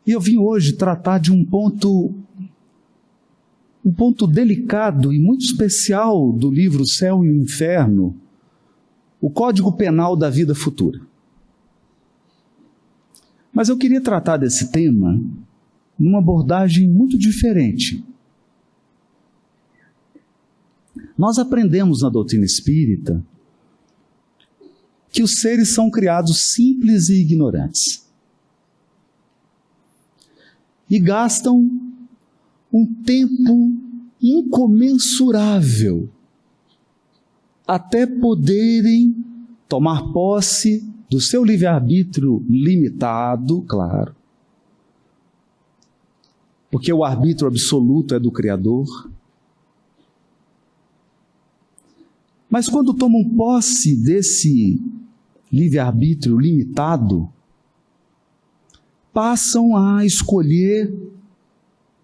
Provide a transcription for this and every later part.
E eu vim hoje tratar de um ponto delicado e muito especial do livro Céu e o Inferno, o Código Penal da Vida Futura. Mas eu queria tratar desse tema numa abordagem muito diferente. Nós aprendemos na doutrina espírita que os seres são criados simples e ignorantes. E gastam um tempo incomensurável até poderem tomar posse do seu livre-arbítrio limitado, claro, porque o arbítrio absoluto é do Criador. Mas quando tomam posse desse livre-arbítrio limitado, passam a escolher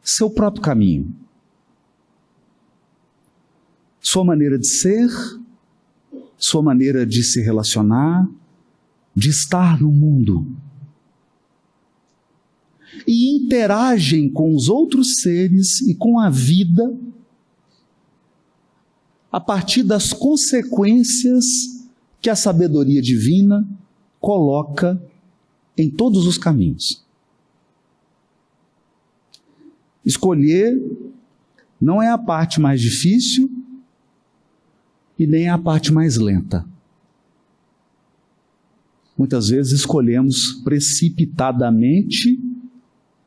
seu próprio caminho, sua maneira de ser, sua maneira de se relacionar, de estar no mundo. E interagem com os outros seres e com a vida a partir das consequências que a sabedoria divina coloca em todos os caminhos. Escolher não é a parte mais difícil e nem é a parte mais lenta. Muitas vezes escolhemos precipitadamente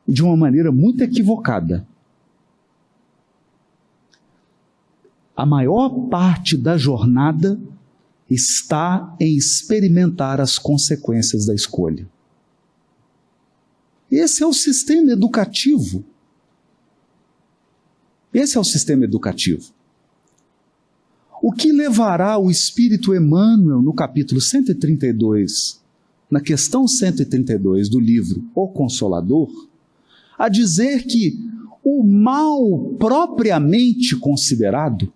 e de uma maneira muito equivocada. A maior parte da jornada está em experimentar as consequências da escolha. Esse é o sistema educativo. Esse é o sistema educativo. O que levará o Espírito Emmanuel, no capítulo 132, na questão 132 do livro O Consolador, a dizer que o mal propriamente considerado,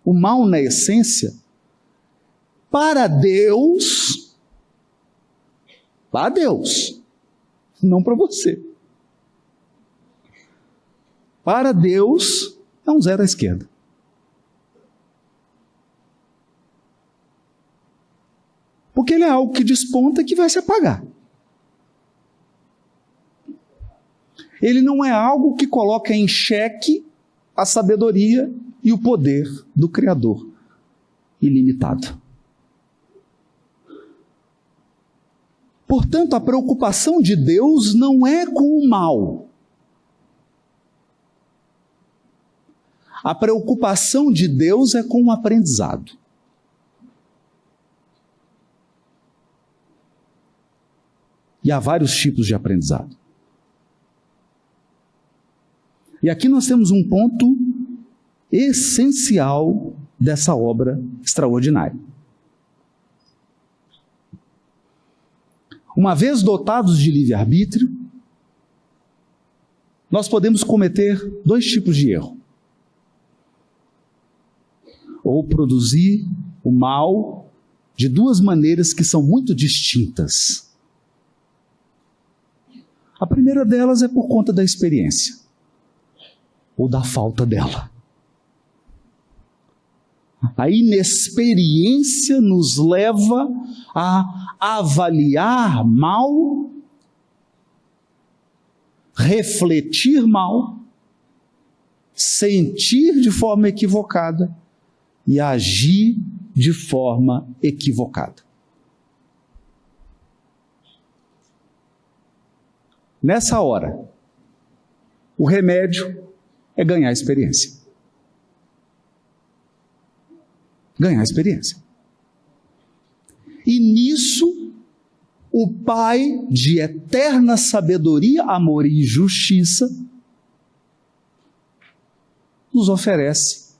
o mal na essência, para Deus, não para você. Para Deus é um zero à esquerda. Porque ele é algo que desponta e que vai se apagar. Ele não é algo que coloca em xeque a sabedoria e o poder do Criador ilimitado. Portanto, a preocupação de Deus não é com o mal. A preocupação de Deus é com o aprendizado. E há vários tipos de aprendizado. E aqui nós temos um ponto essencial dessa obra extraordinária. Uma vez dotados de livre-arbítrio, nós podemos cometer dois tipos de erro. Ou produzir o mal de duas maneiras que são muito distintas. A primeira delas é por conta da experiência, ou da falta dela. A inexperiência nos leva a avaliar mal, refletir mal, sentir de forma equivocada e agir de forma equivocada. Nessa hora, o remédio é ganhar experiência. Ganhar experiência. E nisso, o Pai de eterna sabedoria, amor e justiça nos oferece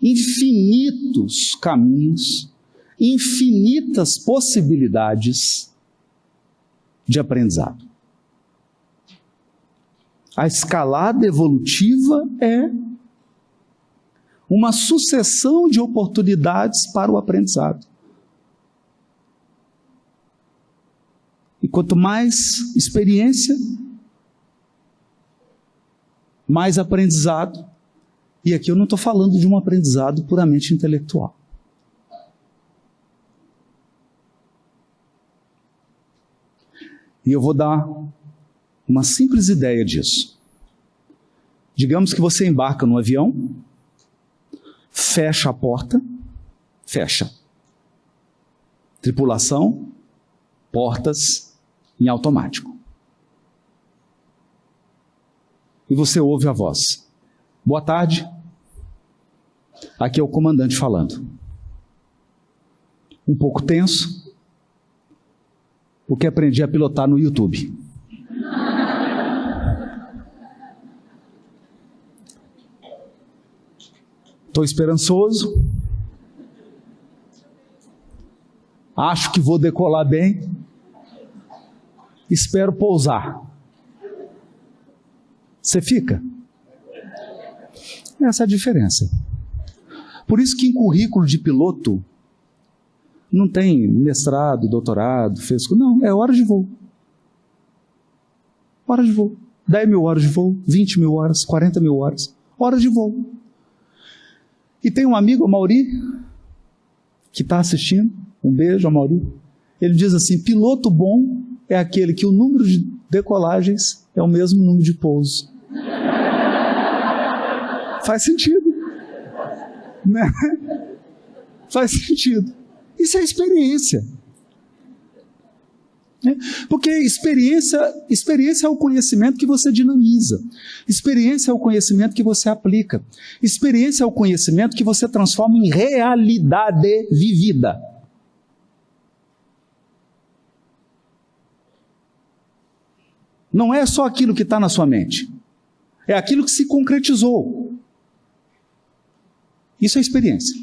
infinitos caminhos, infinitas possibilidades de aprendizado. A escalada evolutiva é uma sucessão de oportunidades para o aprendizado. E quanto mais experiência, mais aprendizado. E aqui eu não estou falando de um aprendizado puramente intelectual. E eu vou dar uma simples ideia disso. Digamos que você embarca no avião, fecha a porta, fecha. Tripulação, portas em automático. E você ouve a voz. Boa tarde. Aqui é o comandante falando. Um pouco tenso, porque aprendi a pilotar no YouTube. Estou esperançoso. Acho que vou decolar bem. Espero pousar. Você fica? Essa é a diferença. Por isso que em currículo de piloto não tem mestrado, doutorado, não, é hora de voo. Hora de voo. 10 mil horas de voo, 20 mil horas, 40 mil horas. Hora de voo. E tem um amigo, o Mauri, que está assistindo. Um beijo, Mauri. Ele diz assim: piloto bom é aquele que o número de decolagens é o mesmo número de pousos. Faz sentido. Né? Faz sentido. Isso é experiência. Porque experiência é o conhecimento que você dinamiza. Experiência é o conhecimento que você aplica. Experiência é o conhecimento que você transforma em realidade vivida. Não é só aquilo que está na sua mente. É aquilo que se concretizou. Isso é experiência.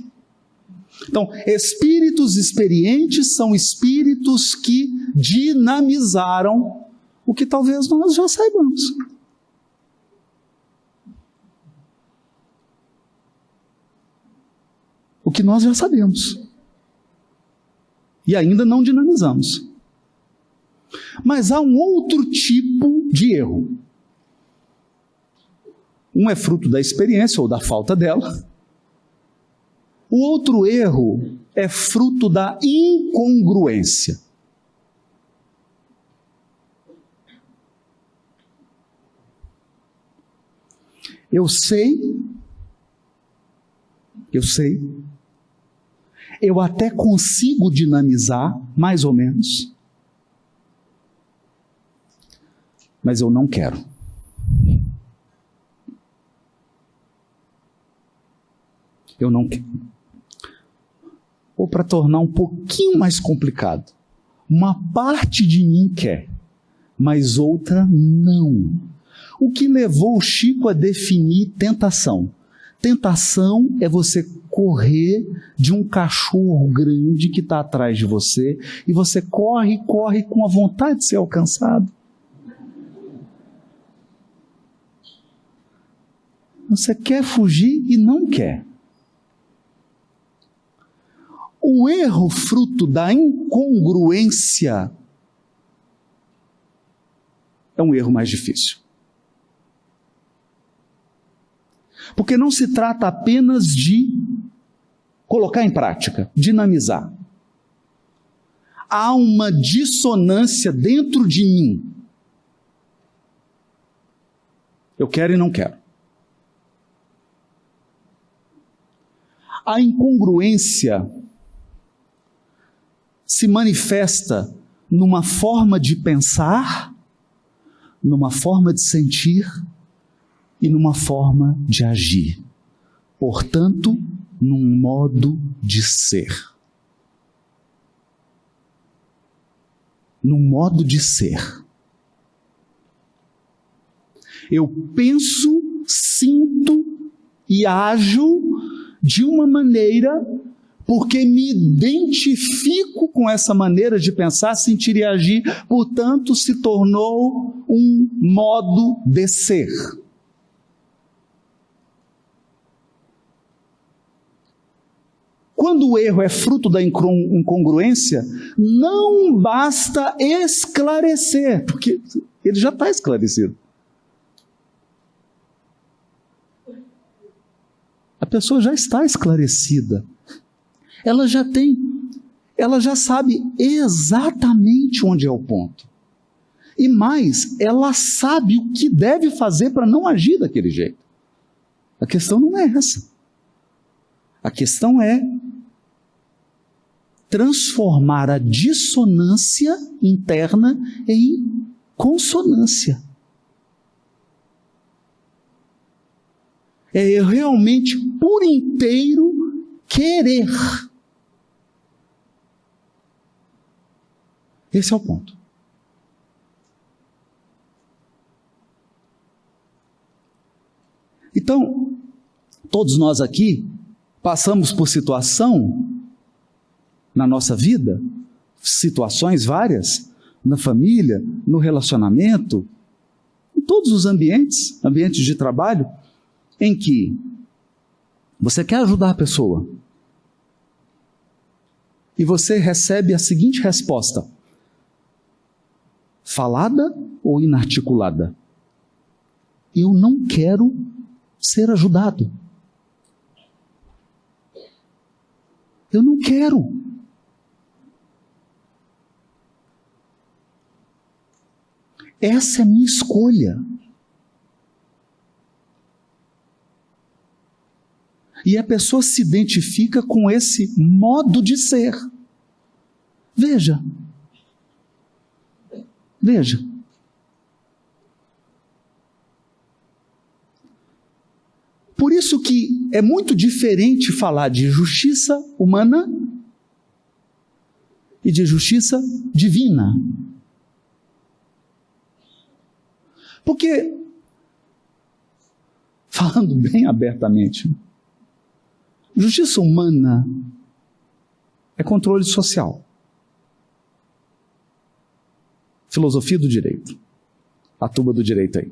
Então, espíritos experientes são espíritos que dinamizaram o que talvez nós já saibamos. O que nós já sabemos. E ainda não dinamizamos. Mas há um outro tipo de erro. Um é fruto da experiência ou da falta dela. O outro erro é fruto da incongruência. Eu sei, eu até consigo dinamizar, mais ou menos, mas eu não quero. Eu não quero. Ou para tornar um pouquinho mais complicado, uma parte de mim quer, mas outra não. O que levou o Chico a definir tentação? Tentação é você correr de um cachorro grande que está atrás de você, e você corre com a vontade de ser alcançado. Você quer fugir e não quer. O erro fruto da incongruência é um erro mais difícil. Porque não se trata apenas de colocar em prática, dinamizar. Há uma dissonância dentro de mim. Eu quero e não quero. A incongruência se manifesta numa forma de pensar, numa forma de sentir e numa forma de agir. Portanto, num modo de ser. Num modo de ser. Eu penso, sinto e ajo de uma maneira porque me identifico com essa maneira de pensar, sentir e agir, portanto se tornou um modo de ser. Quando o erro é fruto da incongruência, não basta esclarecer, porque ele já está esclarecido. A pessoa já está esclarecida. Ela já sabe exatamente onde é o ponto. E mais, ela sabe o que deve fazer para não agir daquele jeito. A questão não é essa. A questão é transformar a dissonância interna em consonância. É realmente por inteiro querer. Esse é o ponto. Então, todos nós aqui passamos por situação na nossa vida, situações várias, na família, no relacionamento, em todos os ambientes de trabalho, em que você quer ajudar a pessoa e você recebe a seguinte resposta: falada ou inarticulada? Eu não quero ser ajudado. Eu não quero. Essa é a minha escolha. E a pessoa se identifica com esse modo de ser. Veja. Por isso que é muito diferente falar de justiça humana e de justiça divina. Porque, falando bem abertamente, justiça humana é controle social. Filosofia do direito. A turma do direito aí.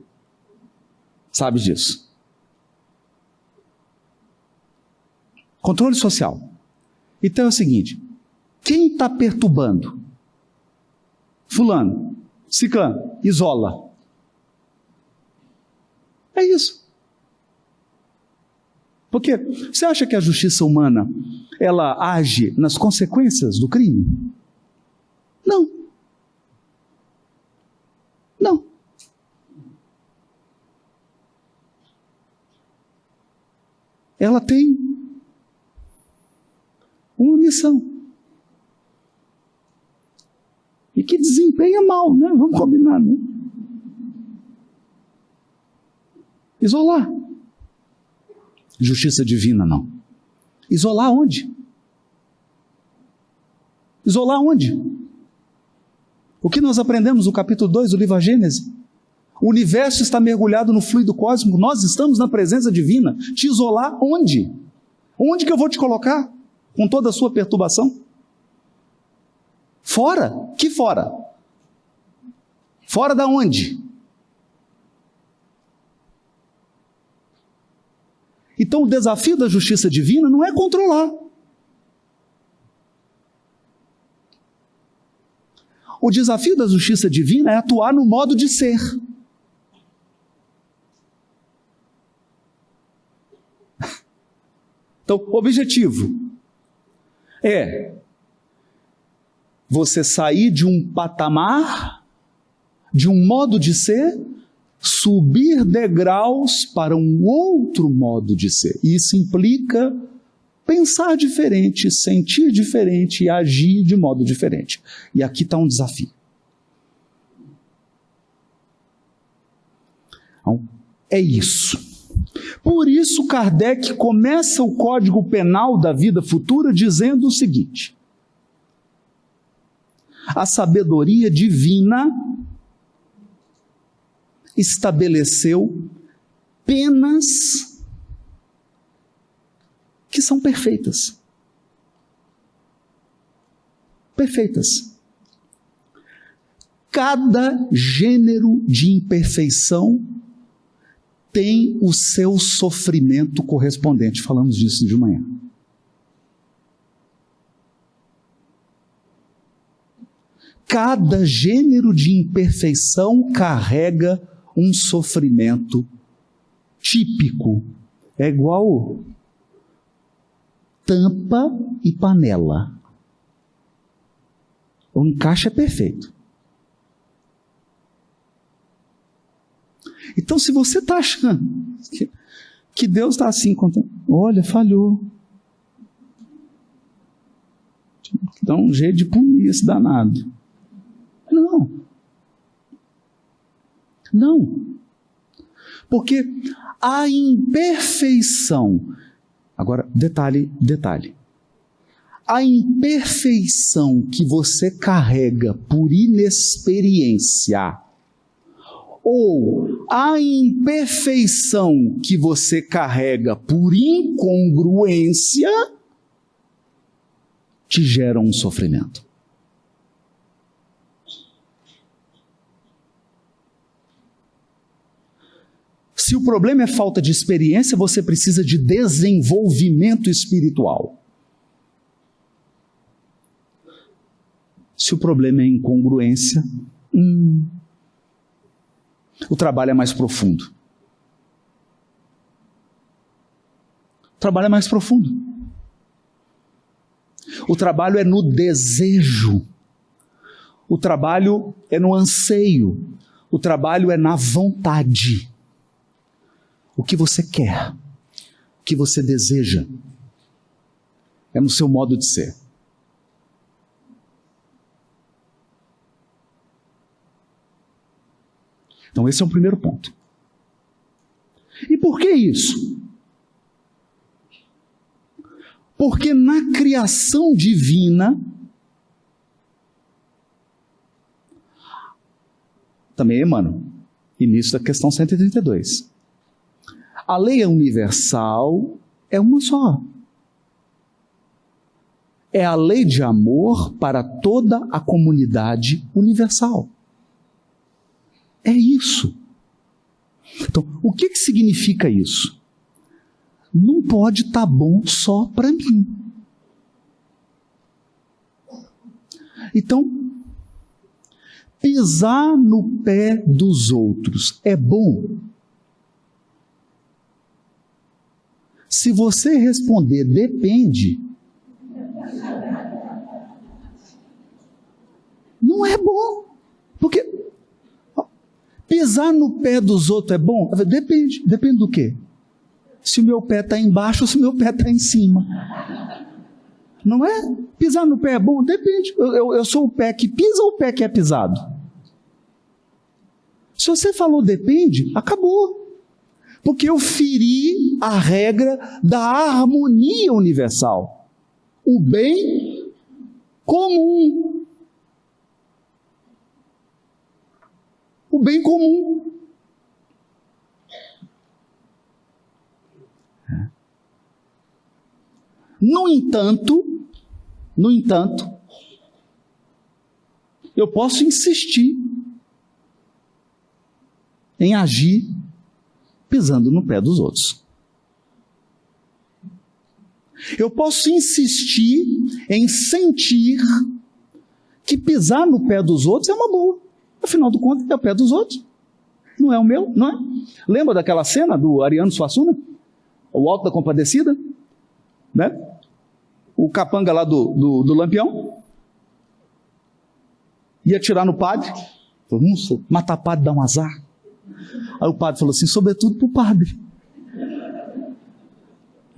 Sabe disso. Controle social. Então é o seguinte: quem está perturbando? Fulano, ciclano, isola. É isso. Porque você acha que a justiça humana, ela age nas consequências do crime? Não. Não. Ela tem uma missão. E que desempenha mal, né? Vamos combinar, né? Isolar. Justiça divina, não. Isolar onde? Isolar onde? O que nós aprendemos no capítulo 2 do livro A Gênese? O universo está mergulhado no fluido cósmico, nós estamos na presença divina. Te isolar onde? Onde que eu vou te colocar? Com toda a sua perturbação? Fora? Que fora? Fora da onde? Então o desafio da justiça divina não é controlar. O desafio da justiça divina é atuar no modo de ser. Então, o objetivo é você sair de um patamar, de um modo de ser, subir degraus para um outro modo de ser. E isso implica pensar diferente, sentir diferente e agir de modo diferente. E aqui está um desafio. Então, é isso. Por isso Kardec começa o Código Penal da vida futura dizendo o seguinte: a sabedoria divina estabeleceu penas que são perfeitas. Perfeitas. Cada gênero de imperfeição tem o seu sofrimento correspondente. Falamos disso de manhã. Cada gênero de imperfeição carrega um sofrimento típico. É igual tampa e panela. O encaixe é perfeito. Então, se você está achando que Deus está assim, olha, falhou. Dá um jeito de punir esse danado. Não. Porque a imperfeição, agora, detalhe. A imperfeição que você carrega por inexperiência, ou a imperfeição que você carrega por incongruência, te geram um sofrimento. Se o problema é falta de experiência, você precisa de desenvolvimento espiritual. Se o problema é incongruência, o trabalho é mais profundo. O trabalho é mais profundo. O trabalho é no desejo. O trabalho é no anseio. O trabalho é na vontade. O que você quer, o que você deseja, é no seu modo de ser. Então esse é o primeiro ponto. E por que isso? Porque na criação divina, também, Emmanuel, início da questão 132. A lei universal é uma só. É a lei de amor para toda a comunidade universal. É isso. Então, o que significa isso? Não pode estar bom só para mim. Então, pisar no pé dos outros é bom? Se você responder depende, não é bom. Porque pisar no pé dos outros é bom? Depende. Depende do quê? Se o meu pé está embaixo ou se o meu pé está em cima. Não é? Pisar no pé é bom? Depende. Eu sou o pé que pisa ou o pé que é pisado? Se você falou depende, acabou. Porque eu feri a regra da harmonia universal. O bem comum. O bem comum. No entanto, eu posso insistir em agir pisando no pé dos outros. Eu posso insistir em sentir que pisar no pé dos outros é uma boa. Afinal de contas, é o pé dos outros. Não é o meu, não é? Lembra daquela cena do Ariano Suassuna? O Alto da Compadecida? Né? O capanga lá do Lampião ia atirar no padre. Falou, nossa, matar padre dá um azar. Aí o padre falou assim, sobretudo para o padre.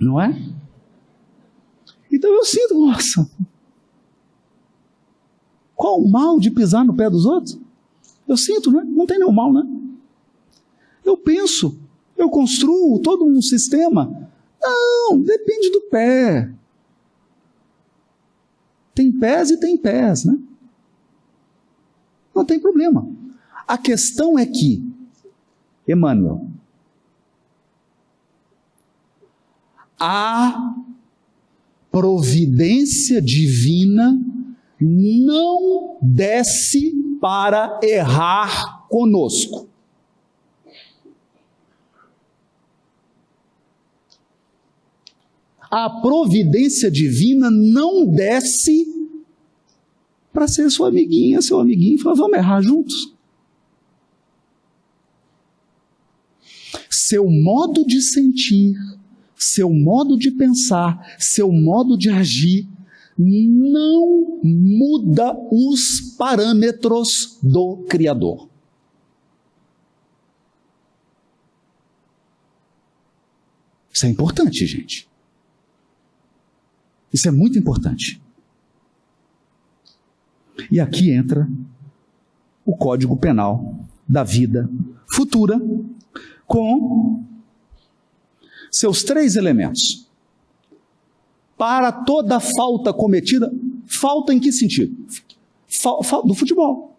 Não é? Então eu sinto, nossa, qual o mal de pisar no pé dos outros? Eu sinto, né? Não tem nenhum mal, né? Eu penso, eu construo todo um sistema. Não, depende do pé. Tem pés e tem pés, né? Não tem problema. A questão é que, Emmanuel, a providência divina não desce para errar conosco. A providência divina não desce para ser sua amiguinha, seu amiguinho, e falar, vamos errar juntos. Seu modo de sentir, seu modo de pensar, seu modo de agir, não muda os parâmetros do Criador. Isso é importante, gente. Isso é muito importante. E aqui entra o Código Penal da vida futura, com seus 3 elementos. Para toda falta cometida, falta em que sentido? Do futebol.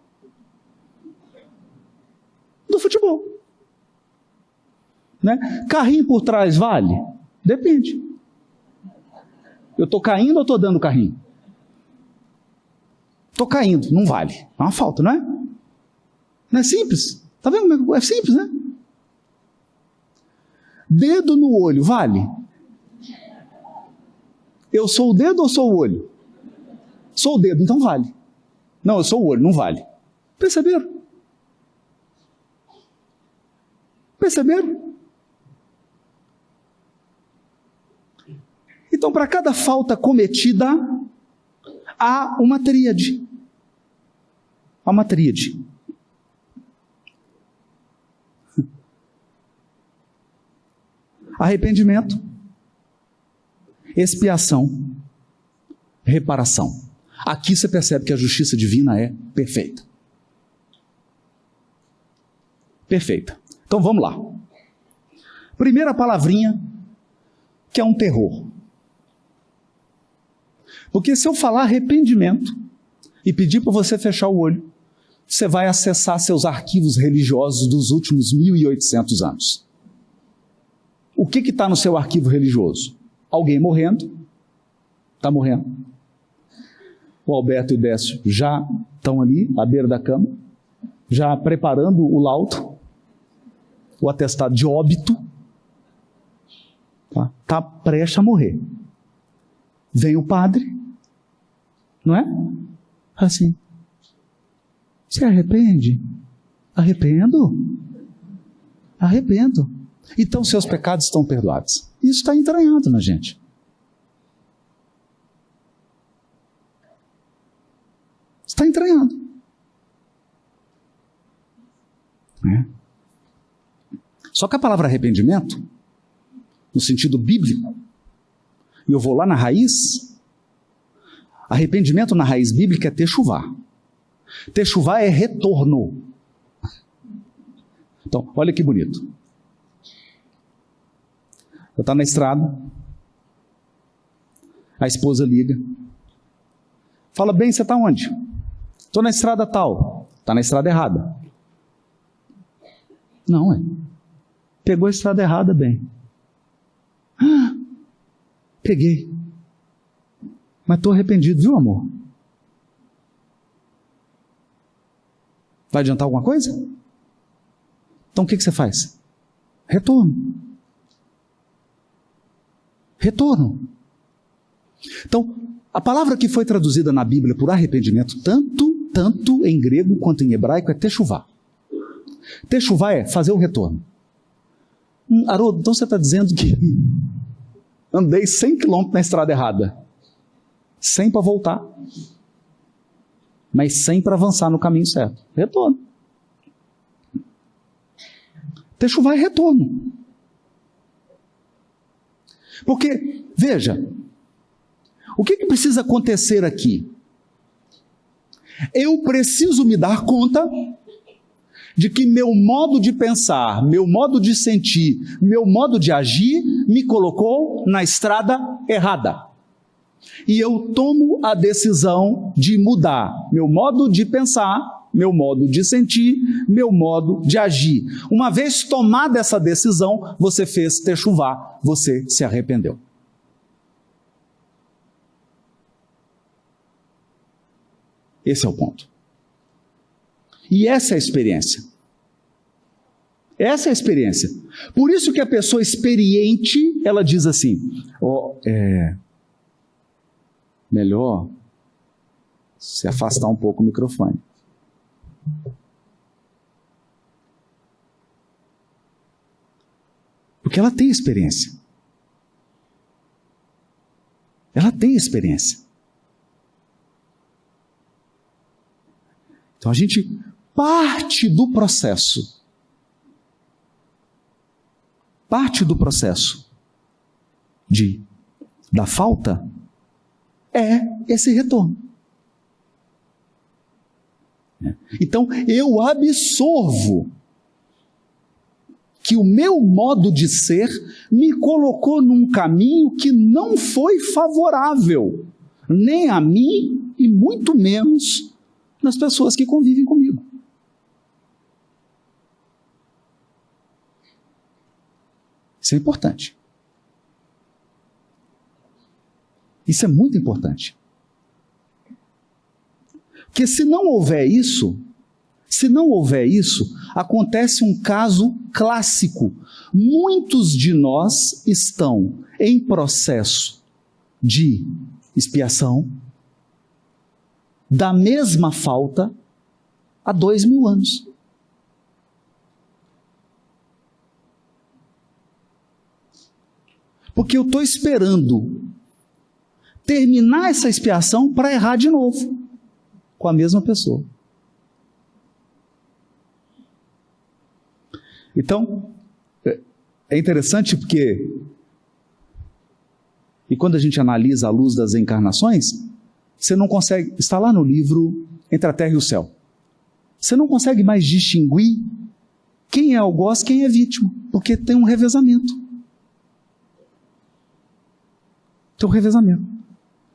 Do futebol. Né? Carrinho por trás vale? Depende. Eu estou caindo ou estou dando carrinho? Estou caindo, não vale. É uma falta, não é? Não é simples? Está vendo? É simples, né? Dedo no olho, vale? Eu sou o dedo ou sou o olho? Sou o dedo, então vale. Não, eu sou o olho, não vale. Perceberam? Perceberam? Então, para cada falta cometida, há uma tríade. Há uma tríade. Arrependimento, expiação, reparação. Aqui você percebe que a justiça divina é perfeita. Perfeita. Então vamos lá. Primeira palavrinha, que é um terror. Porque se eu falar arrependimento e pedir para você fechar o olho, você vai acessar seus arquivos religiosos dos últimos 1.800 anos. O que está no seu arquivo religioso? Alguém morrendo. Está morrendo. O Alberto e o Décio já estão ali, à beira da cama, já preparando o laudo, o atestado de óbito. Está prestes a morrer. Vem o padre, não é? Assim, se arrepende? Arrependo. Então seus pecados estão perdoados. Isso está entranhado na gente. Está entranhado. Só que a palavra arrependimento, no sentido bíblico, e eu vou lá na raiz, arrependimento na raiz bíblica é techuvá. Techuvá é retorno. Então, olha que bonito. Eu estou na estrada, a esposa liga, fala, bem, você está onde? Estou na estrada tal. Está na estrada errada. Não, pegou a estrada errada, bem. Peguei. Mas estou arrependido, viu, amor? Vai adiantar alguma coisa? Então o que você faz? Retorno. Então, a palavra que foi traduzida na Bíblia por arrependimento, tanto em grego quanto em hebraico, é techuvá. Techuvá é fazer o retorno. Haroldo, então você está dizendo que andei 100 km na estrada errada. 100 para voltar, mas 100 para avançar no caminho certo. Retorno. Techuvá é retorno. Porque, veja, o que precisa acontecer aqui? Eu preciso me dar conta de que meu modo de pensar, meu modo de sentir, meu modo de agir me colocou na estrada errada. E eu tomo a decisão de mudar meu modo de pensar, meu modo de sentir, meu modo de agir. Uma vez tomada essa decisão, você fez techuvá, você se arrependeu. Esse é o ponto. E essa é a experiência. Essa é a experiência. Por isso que a pessoa experiente, ela diz assim, melhor Se afastar um pouco o microfone. Porque ela tem experiência. Ela tem experiência. Então a gente parte do processo. Parte do processo da falta é esse retorno. Então eu absorvo que o meu modo de ser me colocou num caminho que não foi favorável, nem a mim e muito menos nas pessoas que convivem comigo. Isso é importante. Isso é muito importante. Porque se não houver isso, acontece um caso clássico. Muitos de nós estão em processo de expiação da mesma falta há 2000 anos. Porque eu estou esperando terminar essa expiação para errar de novo com a mesma pessoa. Então, é interessante porque, e quando a gente analisa a luz das encarnações, você não consegue, está lá no livro Entre a Terra e o Céu, você não consegue mais distinguir quem é algoz, quem é vítima, porque tem um revezamento. Tem um revezamento.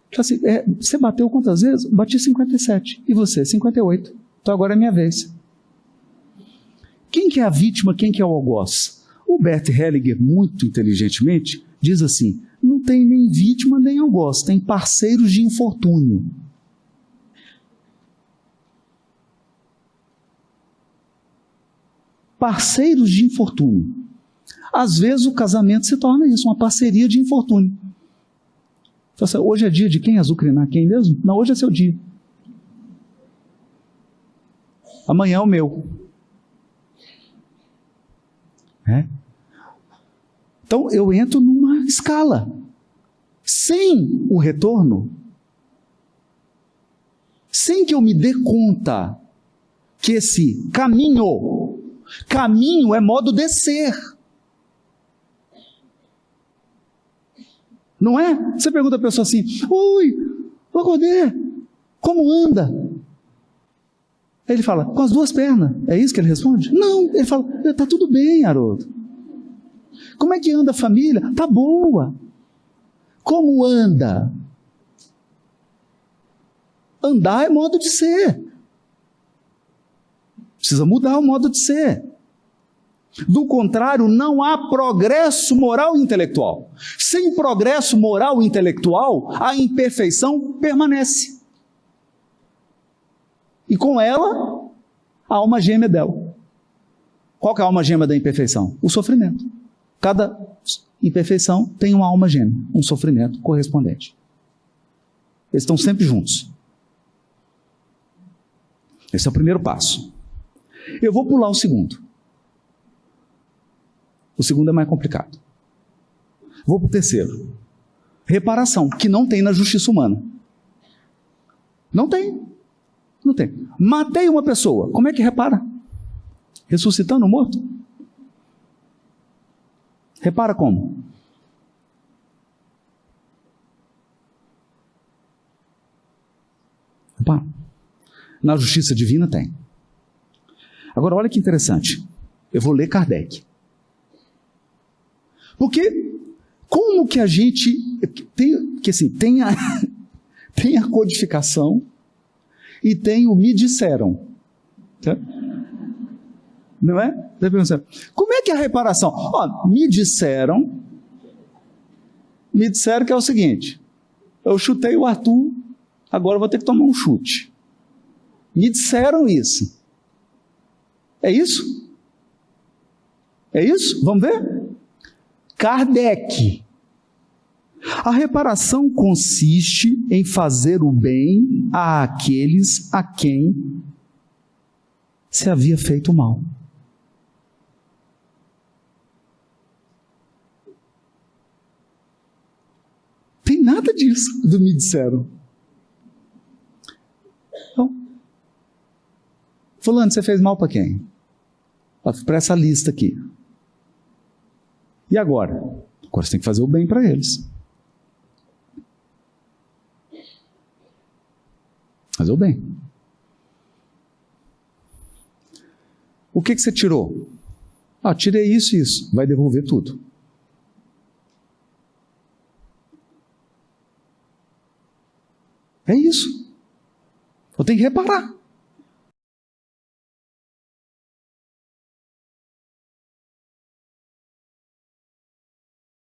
Então, assim, você bateu quantas vezes? Bati 57. E você? 58. Então agora é minha vez. Quem que é a vítima, quem que é o algoz? O Bert Hellinger, muito inteligentemente, diz assim, não tem nem vítima nem algoz, tem parceiros de infortúnio. Parceiros de infortúnio. Às vezes o casamento se torna isso, uma parceria de infortúnio. Hoje é dia de quem azucrinar quem mesmo? Não, hoje é seu dia. Amanhã é o meu. Então eu entro numa escala. Sem o retorno, sem que eu me dê conta que esse caminho é modo de ser. Não é? Você pergunta a pessoa assim, oi, Godê, como anda? Aí ele fala, com as duas pernas. É isso que ele responde? Não, ele fala, está tudo bem, Haroldo. Como é que anda a família? Está boa. Como anda? Andar é modo de ser. Precisa mudar o modo de ser. Do contrário, não há progresso moral e intelectual. Sem progresso moral e intelectual, a imperfeição permanece. E com ela, a alma gêmea dela. Qual que é a alma gêmea da imperfeição? O sofrimento. Cada imperfeição tem uma alma gêmea, um sofrimento correspondente. Eles estão sempre juntos. Esse é o primeiro passo. Eu vou pular o segundo. O segundo é mais complicado. Vou para o terceiro. Reparação, que não tem na justiça humana. Não tem. Não tem. Matei uma pessoa, como é que repara? Ressuscitando o morto? Repara como? Repara. Na justiça divina tem. Agora olha que interessante. Eu vou ler Kardec. Porque como que a gente tem a codificação e tem o me disseram. Tá? Não é? Como é que é a reparação? Me disseram que é o seguinte, eu chutei o Arthur, agora eu vou ter que tomar um chute. Me disseram isso. É isso? É isso? Vamos ver? Kardec. A reparação consiste em fazer o bem àqueles a quem se havia feito mal. Tem nada disso do me disseram. Então, fulano, você fez mal para quem? Para essa lista aqui. E agora? Agora você tem que fazer o bem para eles. Fazer o bem. O que você tirou? Tirei isso e isso. Vai devolver tudo. É isso. Eu tenho que reparar.